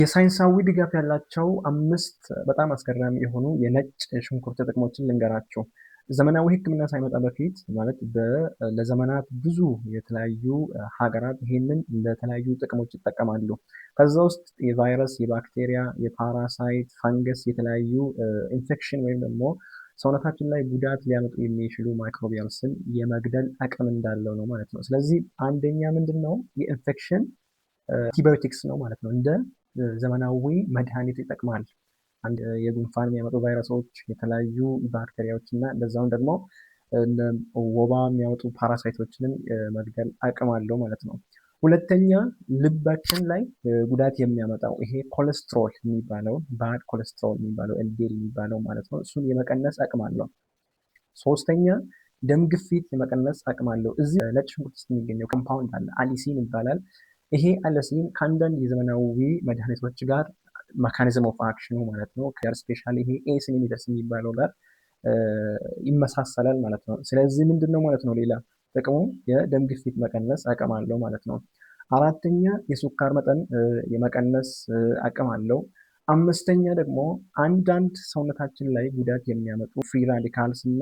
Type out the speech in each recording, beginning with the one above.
የሳይንሳዊ ድጋፍ ያላቸው 5 በጣም አስገራሚ የሆኑ የነጭ ሽንኩርት ጥቅሞችን ልንገራችሁ። ዘመናዊ ሕክምና ሳይመጣ በፊት ማለት ለዘመናት ብዙ የተለያዩ ሀገራት ይሄንን ለተለያዩ ጥቅሞች ይጠቀማሉ። ከዛ ውስጥ የቫይረስ፣ የባክቴሪያ፣ የፓራሳይት፣ ፈንገስ የተለያዩ ኢንፌክሽን ወይም ደግሞ ሰውነታችን ላይ ጉዳት ሊያመጡ የሚችሉ ማይክሮቢያልስን የመግደል አቅም እንዳለው ነው ማለት ነው። ስለዚህ አንደኛ ምንድን ነው የኢንፌክሽን አንቲባዮቲክስ ነው ማለት ነው። እንደ ዘመናዊ መድኃኒት ይጠቅማል። አንድ የጉንፋን የሚያመጡ ቫይረሶች፣ የተለያዩ ባክቴሪያዎች እና እንደዛውም ደግሞ ወባ የሚያመጡ ፓራሳይቶችንም መግደል አቅም አለው ማለት ነው። ሁለተኛ ልባችን ላይ ጉዳት የሚያመጣው ይሄ ኮሌስትሮል የሚባለው ባድ ኮሌስትሮል የሚባለው ኤልዲኤል የሚባለው ማለት ነው። እሱን የመቀነስ አቅም አለው። ሶስተኛ ደም ግፊት የመቀነስ አቅም አለው። እዚህ ነጭ ሽንኩርት ውስጥ የሚገኘው ኮምፓውንድ አለ፣ አሊሲን ይባላል። ይሄ አለሲን ከአንዳንድ የዘመናዊ መድኃኒቶች ጋር መካኒዝም ኦፍ አክሽኑ ማለት ነው ስፔሻሊ ይሄ ኤሲኒሚደስ የሚባለው ጋር ይመሳሰላል ማለት ነው። ስለዚህ ምንድን ነው ማለት ነው ሌላ ጥቅሙ የደም ግፊት መቀነስ አቅም አለው ማለት ነው። አራተኛ የስኳር መጠን የመቀነስ አቅም አለው። አምስተኛ ደግሞ አንዳንድ ሰውነታችን ላይ ጉዳት የሚያመጡ ፍሪ ራዲካልስ እና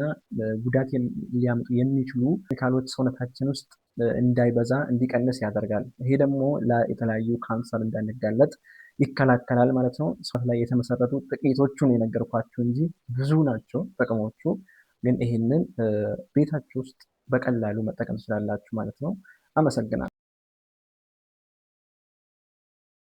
ጉዳት ሊያመጡ የሚችሉ ራዲካሎች ሰውነታችን ውስጥ እንዳይበዛ እንዲቀንስ ያደርጋል። ይሄ ደግሞ ለተለያዩ ካንሰር እንዳንጋለጥ ይከላከላል ማለት ነው። ሰው ላይ የተመሰረቱ ጥቂቶቹን የነገርኳችሁ እንጂ ብዙ ናቸው ጥቅሞቹ። ግን ይህንን ቤታችሁ ውስጥ በቀላሉ መጠቀም ትችላላችሁ ማለት ነው። አመሰግናለሁ።